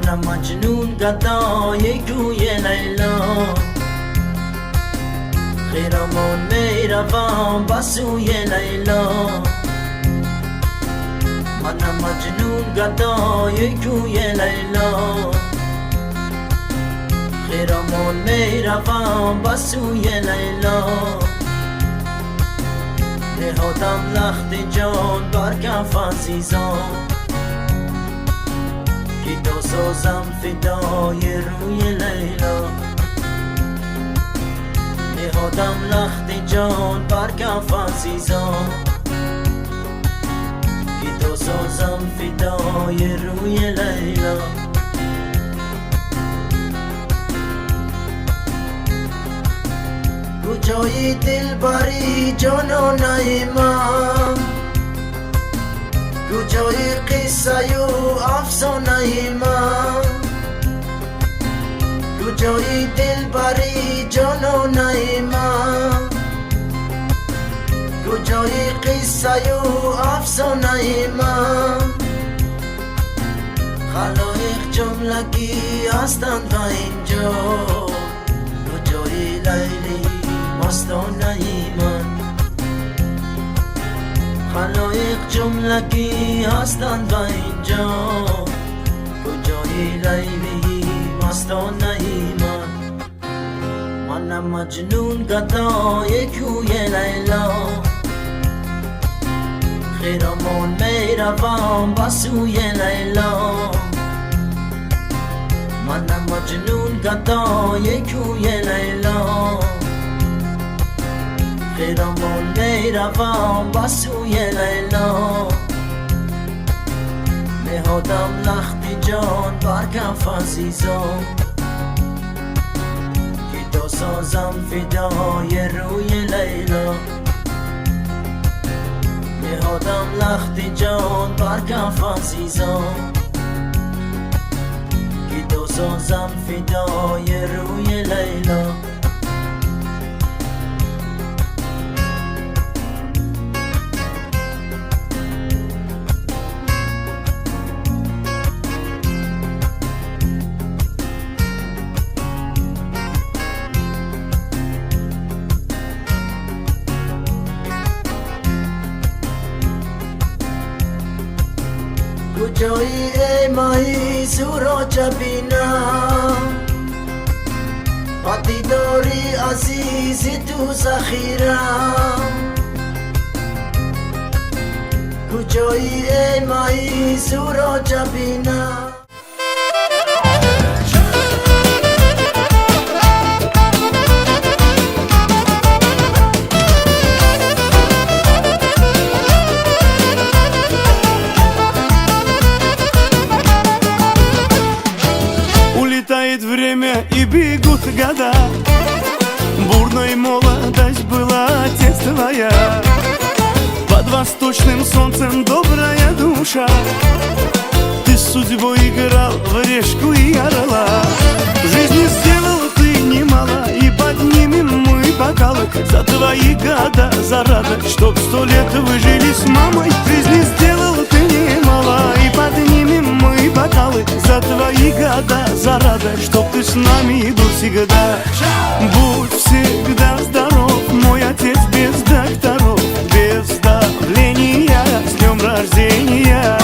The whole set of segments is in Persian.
منم مجنون گدای کوی لیلا، خیرمون میروم به سوی لیلا. منم مجنون گدای کوی لیلا، خیرمون میروم به سوی لیلا. نهادم لخت جان بر کف عزیزان، که تا سازم فدای روی لیلا. نهادم لخت جان بر کف عزیزان، که تا سازم فدای روی لیلا. کجای دلبری جانان من، کجای قصه و افسانه من، کجای دلبری جانان من، کجای قصه و افسانه من. خلایق جملگی هستند و اینجا، کجای لیلی مستانه من. خلایق جملگی هستند و اینجا، کجای لیلی مستانه من. منم مجنون گدای کوی لیلا، خیرمون میروم به سوی لیلا. منم مجنون گدای کوی لیلا، خیرمون میروم به سوی لیلا. نهادم لخت جان بر کف عزیزان، که تا سازم فدای روی لیلا. نهادم لخت جان بر کف عزیزان، که تا سازم فدای روی لیلا. کجایی ای ماهی سوراج بینم، وقتی داری عزیزی تو ذخیرم. کجایی ای ماهی سوراج بینم. Улетает время и бегут года, бурной молодость была отец твоя. Под восточным солнцем добрая душа, ты с судьбой играл в решку и орла. В жизни сделал ты немало, и поднимем мы бокалы за твои года, за радость, чтоб 100 лет вы жили с мамой. В жизни сделал ты немало, и поднимем мы бокалы за твои года, за радость, чтоб ты с нами был всегда. Будь всегда здоров, мой отец без докторов, без давления, с днем рождения.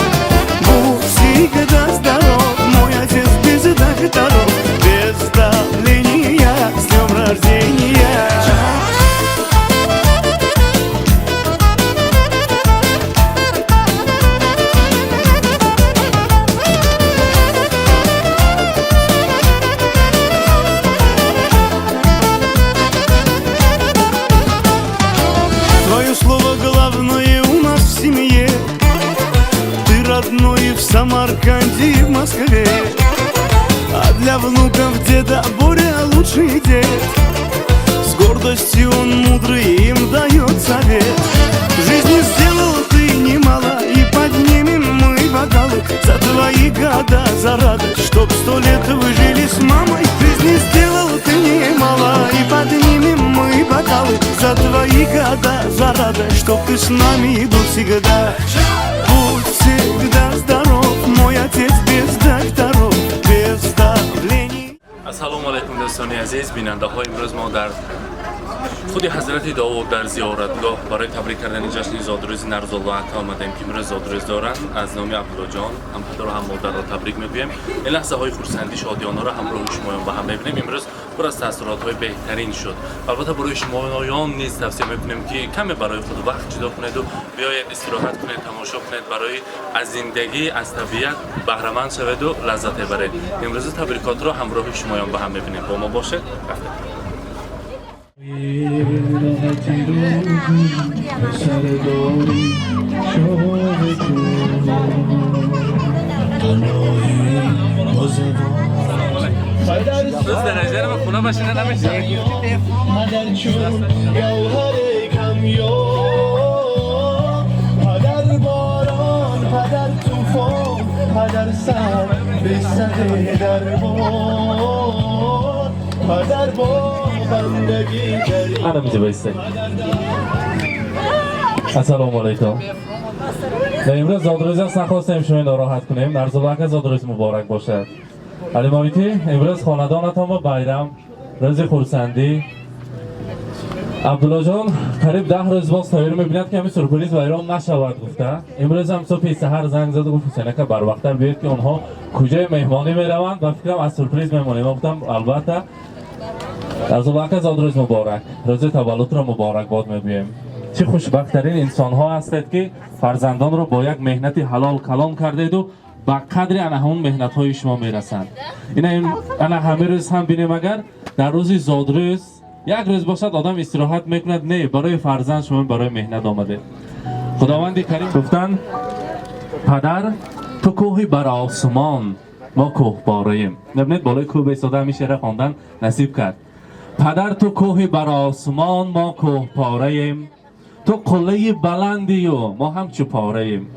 Будь всегда здоров, мой отец без докторов, без давления, с днем рождения. Твое слово главное у нас в семье, ты родной в Самарканде и в Москве. А для внуков деда Боря лучший дед, с гордостью он мудрый им дает совет. В жизни сделал ты немало, и поднимем мы бокалы за твои года, за радость, чтоб 100 лет вы жили с мамой. В жизни сделал ты немало, и поднимем мы бокалы за твои года, за радость, чтоб ты с нами был всегда. Будь всегда здоров, мой отец без докторов, без سلام علیکم دوستان عزیز بیننده های. امروز ما در خود حضرت داوود در زیارتگاه برای تبریک کردن جشن زادروز نرزالله عطا آمدیم که امروز زادروز دارن. از نام عبدالله جان هم پدر و هم مادر را تبریک میگویم. این لحظه های خرسندی شادیانه را همراه شما با هم میبینیم. امروز پر از تاثیرات های بهترین شد. البته برای شما نایان نیز توصیه میکنیم که کمی برای خود وقت جدا کنید و بیاید استراحت کنید، تماشا کنید، برای از زندگی از طبیعت بهره مند شوید و لذت ببرید. امروز تبریکات را همراه شما با هم میبینیم. با ما باشید. دوست درجه رو خونه باشینه نمیشه پدر چون گوهر کمیاب، پدر باران، پدر توفان، پدر سر به سر دربار، پدر با بندگی داری. الان میشه بایسته. السلام علیکم. امروز زادروز است، نخواستیم شما ناراحت کنیم. نرزالله زادروز مبارک باشد. علی مامیتی امروز خاندانتان با بایرام روز خرسندی. عبدالله جان قریب 10 روز باز تایر میبیند که همین سورپریز بایرام نشود گفته. امروز هم صبح سحر زنگ زد و گفت حسینه که بر وقت‌تر بیاید که اونها کجای مهمانی میروند و فکرم از سورپریز میمونیم. گفتم البته نرزالله زادروز مبارک، روز تولد را مبارک باد میگوییم. چه خوشبخت‌ترین انسان ها هستید که فرزندان رو با یک مهنت حلال کلام کردید و با قدر انا همون مهنت های شما میرسند. انا همه روز هم بینیم اگر در روز زادروز یک روز باشد آدم استراحت میکند، نه برای فرزند شما برای مهنت آمده. خداوند کریم گفتن پدر تو کوهی بر آسمان ما کوه بارایم. نبینید بالای کوه ایستاده همین شعر خواندن نصیب کرد. پدر تو کوهی بر آسمان ما کوه پاره‌ایم، تو قله بلندی و ما هم چوپاره‌ایم.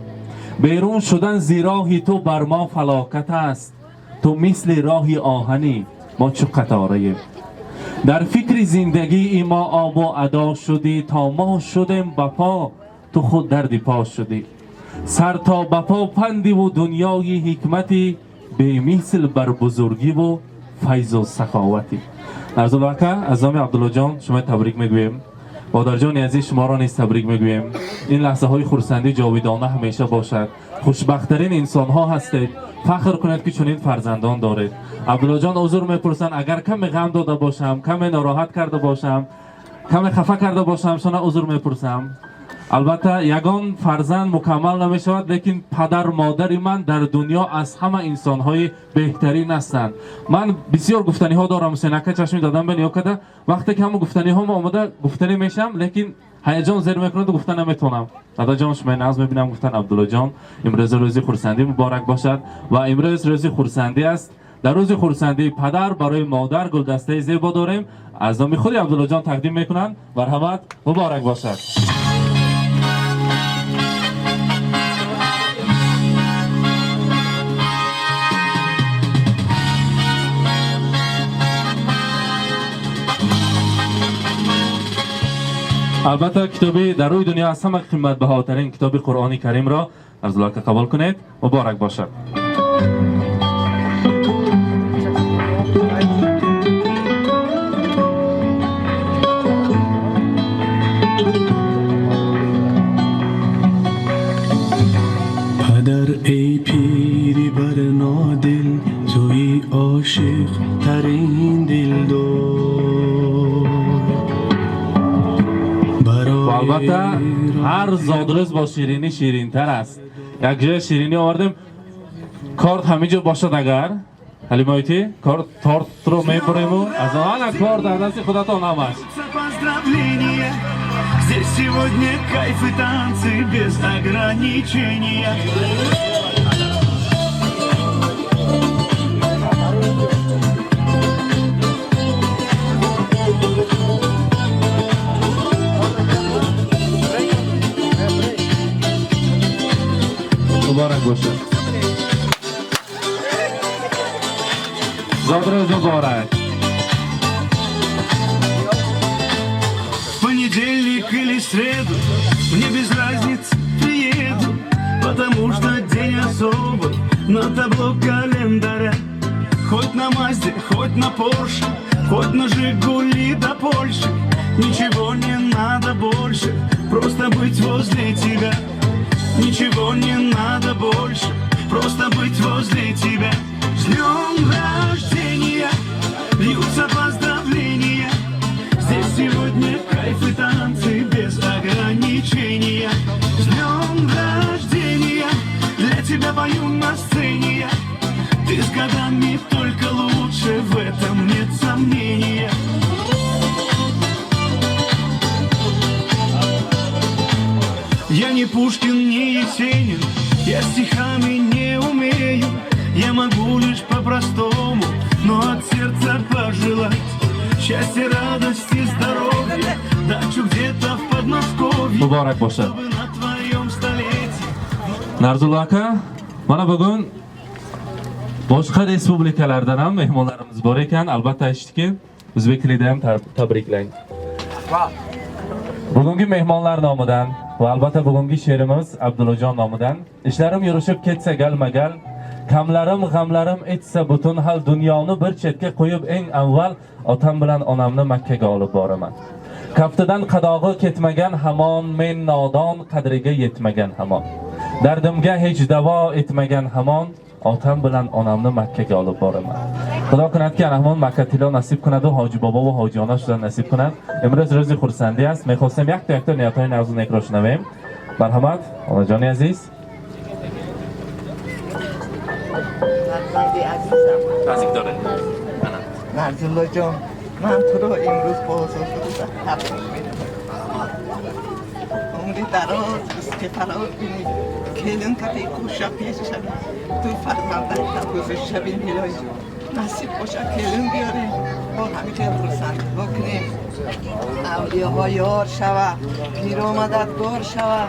بیرون شدن زی راهی تو بر ما فلاکت است، تو مثل راهی آهنی ما چو قطاره‌ایم. در فکر زندگی ما آب و ادا شدی، تا ما شدیم بپا تو خود دردی پا شدی. سر تا بپا پندی و دنیای حکمتی، به مثل بر بزرگی و فیض و سخاوتی. نرزالله که از نام عبدالله جان شما تبریک میگویم. مادر جان عزیز شما را نیز تبریک میگویم. این لحظه های خرسندی جاودانه همیشه باشد. خوشبختترین انسان ها هستید. فخر کنید که چنین فرزندان دارید. عبدالله جان عذر میپرسن اگر کمی غم داده باشم، کمی ناراحت کرده باشم، کمی خفه کرده باشم، شما عذر میپرسم. البته یگان فرزند مکمل نمیشود، لیکن پدر مادر من در دنیا از همه انسان های بهترین هستند. من بسیار گفتنی ها دارم، سینکه چشمی دادم به نیا کده وقتی که همون گفتنی ها ما آمده گفتنی میشم، لیکن هیجان زیر میکنه و گفتن نمیتونم. دادا جان شما ناز میبینم گفتن عبدالله جان امروز روز خرسندی مبارک باشد و امروز روز خرسندی است. در روز خرسندی پدر برای مادر گلدسته زیبا داریم. از نام خود عبدالله جان تقدیم میکنن. مرحمت مبارک باشد. البته کتابی در روی دنیا از همه قیمت بهاترین کتاب قرآن کریم را از الله که قبول کنید. مبارک باشد. پدر ای پیری بر نادل، توی عاشق ترین دل و البته هر زادروز با شیرینی شیرین تر است. یک جای شیرینی آوردیم کارت همینجا باشد. اگر حلیمایتی کارت تارت رو میبریم و از آن کارت در دست خودتان هم است. Здесь сегодня кайф и танцы без ограничения. مبارک باشد. زادروز مبارک. Понедельник или среду, мне без разницы, приеду, потому что день особый на табло календаря. Хоть на Мазде, хоть на Порше, хоть на Жигули до Польши. Ничего не надо больше, просто быть возле тебя. Ничего не надо больше, просто быть возле тебя. С днем рождения льются поздравления. Здесь сегодня кайф и танцы без ограничения. С днем рождения для тебя пою на сцене я. Ты с годами только лучше, в этом нет сомнения. Я не Пушкин, не Есенин, я стихами не умею. Я могу лишь по-простому, но от сердца пожелать счастья, радости, здоровья, дачу где-то в Подмосковье, Muborak bo'lsin. чтобы на твоем столетии. Narzullo aka, mana bugun boshqa respublikalardan ham mehmonlarimiz bor ekan. Albatta aytishdiki, o'zbek tilida ham tabriklang. Bugungi mehmonlar nomidan va albatta bugungi she'rimiz Abdullajon nomidan. Ishlarim yurishib ketsa galma-gal, kamlarim g'amlarim etsa butun hal dunyoni bir chetga qo'yib eng avval otam bilan onamni Makkaga olib boraman. Kaftidan qadog'i ketmagan hamon, men nodon qadriga yetmagan hamon. Dardimga hech davo etmagan hamon, otam bilan onamni Makkaga olib boraman. Xudo kunadki hamon Makka tilo nasib kunadi, hoji bobo va hoji ona shundan nasib kunad. Imroz ro'zi xursandi است. می‌خواستم یک تا نیاتای نازو نکروش نویم. مرحمت، آنجانی عزیز. نزدیک داره. نرزالله جان، من تو رو امروز بازار شده تبریک میگم. عمری دراز است که فرار کنی، کلون کتی کوشا پیش شوی، تو فرزندت تبوز شوی میلای نصیب باشه کلون بیاره، با همیشه فرصت بکنیم. اولیاء یار شوه، پیر آمدت دار شوه،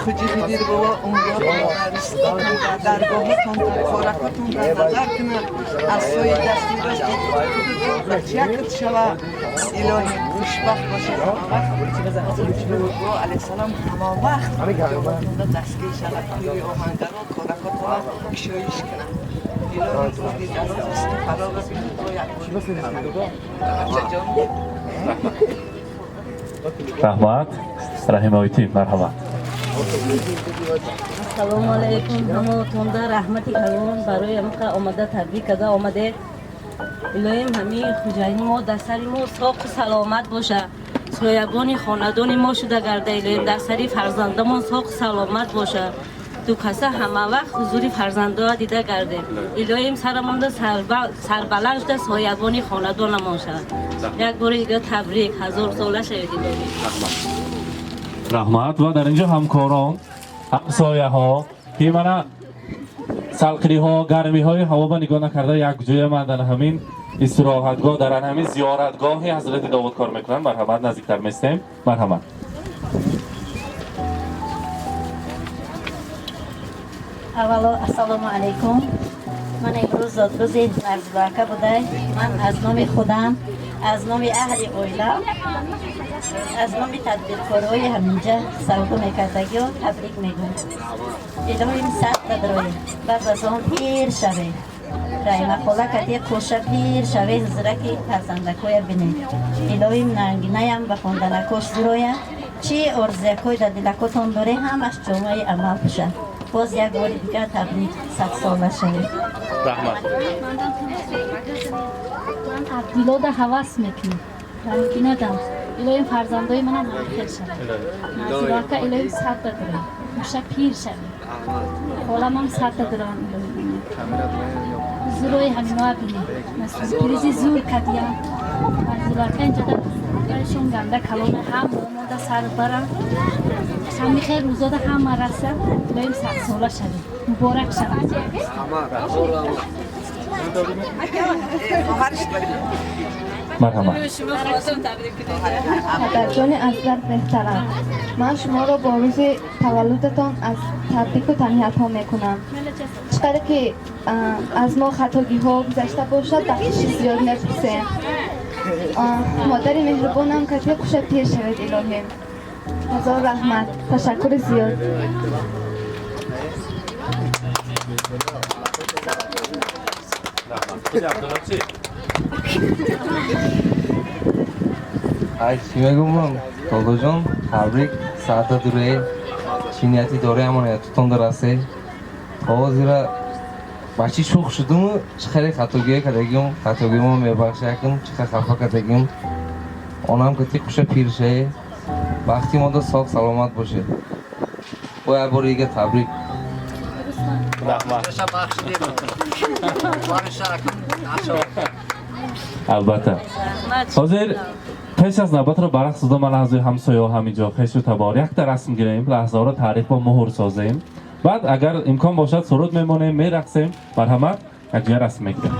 خوجی خیدیر بابا عمراتون عرستان در درگاهتون در کارکاتون در نظر کنه، از سوی دستی راستی بچیکت شوه. الهی خوشبخت باشه همه وقت. با علیه السلام همه وقت در دستگیر شوه، توی آهنگرا کارکاتون کشایش کنه. الهی روزی دست استفاده ببینید با یک بچه جان. Rahmat, Rahimoyti, marhamat. Assalomu alaykum. Hammatonda rahmati kalon baroy amqa omada tabrik kada omade. Iloyim hami xo'jayini mo dasari mo sog' salomat bo'sha. Soyaboni xonadoni mo shuda garda iloyim dasari farzandamon sog' salomat bo'sha. تو کسا همه وقت حضوری فرزندها دیده گرده. الهیم سرمانده سربلند ده سایبانی خاندانمان شد. یک بار دیگه تبریک 1000 ساله شوید الهی. Rahmat va در اینجا همکاران، همسایه ها که من سلقری ها، گرمی های هوا با نگاه نکرده یک جای من در همین استراحتگاه در همین زیارتگاه حضرت داوود کار میکنن. مرحمت، نزدیکتر میستیم. مرحمت. اولا السلام علیکم. من امروز روز نرزباکه بوده. من از نام خودم، از نام اهل اویلا، از نام تدبیرکارهای همینجا سودا میکردگی و تبریک میگم. الهیم صد دروی بعد از آن پیر شوه. رحمه خدا کتی کوشه پیر شوه زرکی فرزندکوی بینید. الهیم ننگینایم و خوندنکوش زروی چی ارزیکوی در دلکوتان دوره همش جمعه عمل بشه. باز یک بار دیگر تبریک 100 ساله شوید. Rahmat. من عبدالله ده حواس میکنم رنگی ندم الهیم فرزندای من هم خیلی شد نزدیکه الهیم 100 داره موشه پیر شد خالم هم 100 داره زروی همین ها بینیم مثل پریزی زور کدیم نزدیکه اینجا دارشون گنده کلام هم ماده سر برم شمی خیر روزاده هم مرسه الهیم 100 ساله شد مبارک شد مرحمت. مادرجان عزیزم بهترم. من شما را با روز تولدتان از تبریک و تهنیت ها میکنم. چقدر که از ما خطاگی ها گذشته باشد بخشش زیاد نپرسیم. مادر مهربانم کتی خوش پیر شود الهیم. هزار رحمت. تشکر زیاد. خودی عبدالله چی؟ ای چی میگم من دادا جان تبریک ساعت دوره چی نیتی داره اما نیتتون درسته تا زیرا بچی شوخ شدم چه خیلی خطاگیه کردگیم خطاگی ما میبخشه کم چه خفه کردگیم آنم که تی خوش پیر شه وقتی ما دا صاف سلامت باشه و یه بار دیگه تبریک البته حاضر پیش از نوبت رو برق صدا من از همسایه ها همینجا خیش و تبار یک تا رسم گیریم لحظه ها رو تعریف با مهر سازیم بعد اگر امکان باشد سرود میمونیم میرقصیم مرحمت یک جای رسم میکنیم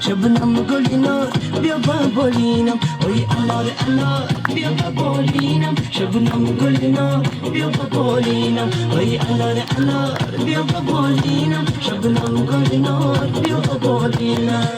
شبنم گلینا بیا بابولینم اوی انار انار بیا بابولینم شبنم گلینا بیا بابولینم اوی انار انار بیا بابولینم شبنم گلینا بیا بابولینم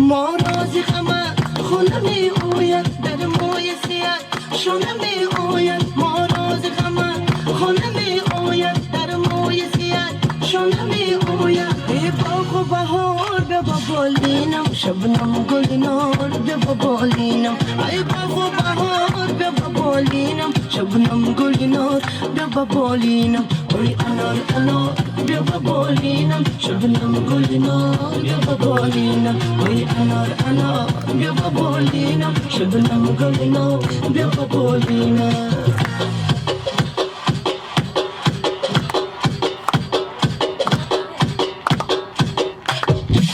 ما رازی خمه خونه می اوید در موی سیاد شونه می اوید ما رازی خمه خونه می اوید در موی سیاد شونه می اوید ای باغ و بهار بیا بابولینم شبنم گلنار بیا بابولینم ای باغ و بهار بیا بابولینم شبنم گلنار بیا بابولینم اوی انار انار بیا بابولینم شبنم گلنار بیا بابولینم اوی انار انار بیا بابولینم شبنم گلنار بیا بابولینم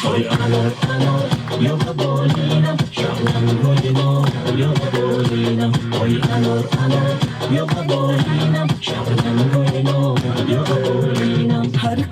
اوی انار انار بیا بابولینم شبنم گلنار بیا بابولینم اوی انار انار بیا بابولینم شبنم گلنار بیا بابولینم هر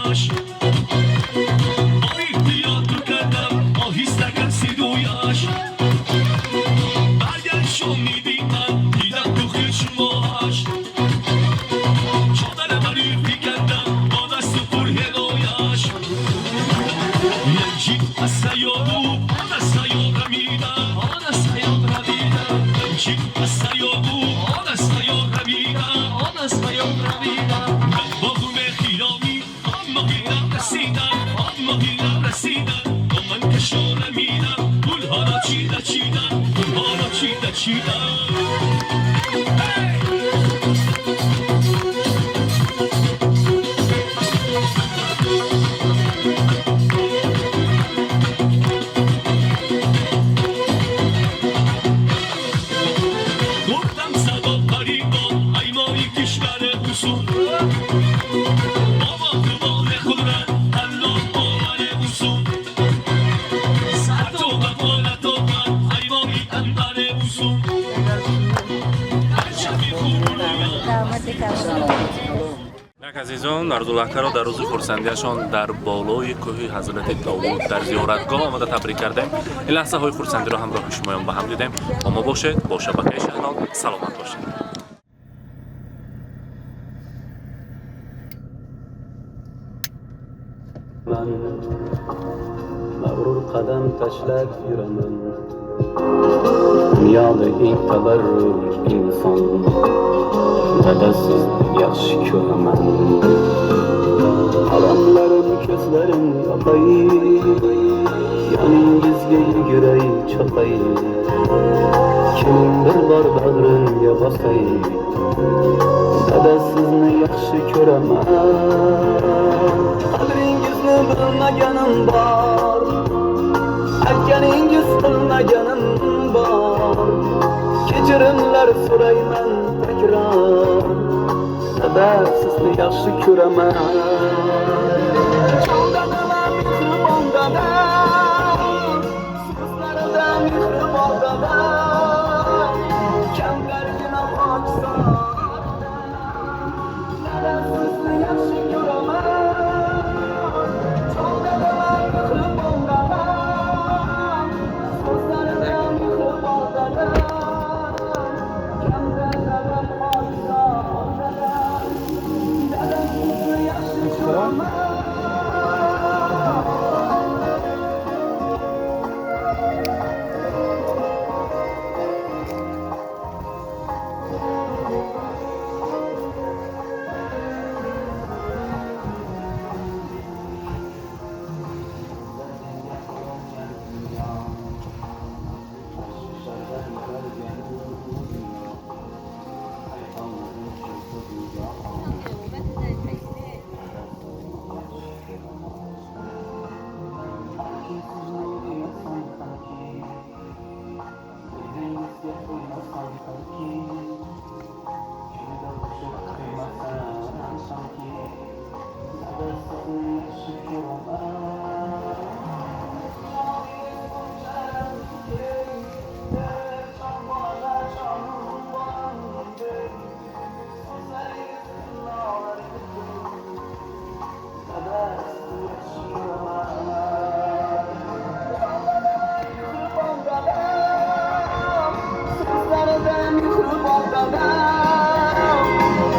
یاش با احتیاط تو کردم آهسته کسی رویاش برگشت میبینم دیدم تو خشماش چادر منی کردم با دست پر هدایش یکی از سیارو آن سیار میدم آن سیار میدم یکی از سیارو آن سیار میدم آن سیار میدم با گونه خیرامی اما گیرم رسیدن اما گیرم رسیدن با من کشاره میدم گلها را چیده چیدن گلها را چیده چیدن عزیزان نردولک‌ها در روز خورسندیشان در بالای کوه حضرت داوود در زیارتگاه آمده تبریک کردیم. این لحظه های خورسندی را همراه شمایان با هم دیدیم. با ما باشید، با شبکه شهران سلامت باشید. من مغرور قدم تشلک یورمن dunyoda eng tabarruk inson dadasiz yaxshi ko'raman alamlarim ko'zlarim yoqay yoningizga yuguray cho'qay keling bir bor bag'rimga bosay dadasizni yaxshi ko'raman qadringizni bilmaganim bor aytganingiz qilmaganim bor kechirimlar so'rayman takror dada sizni yaxshi ko'raman chordadaman mehribon dada so'zlarida mehribon dada kamlargina pokson dada sizni yaxshi ko'raman chordadaman mehribon dada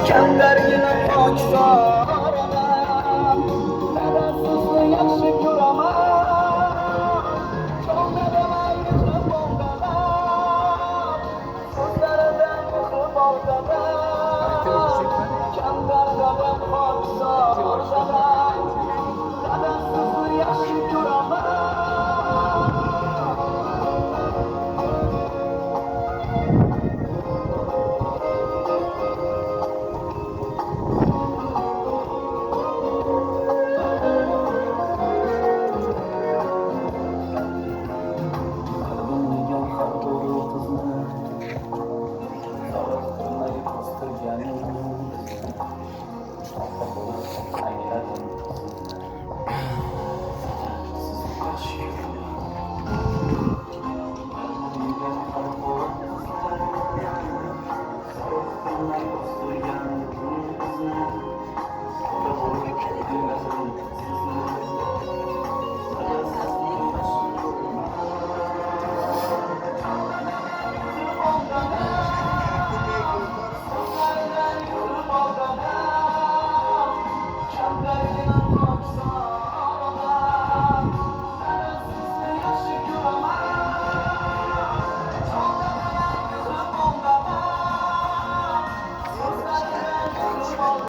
Kamlargina pokson, dada sizni yaxshi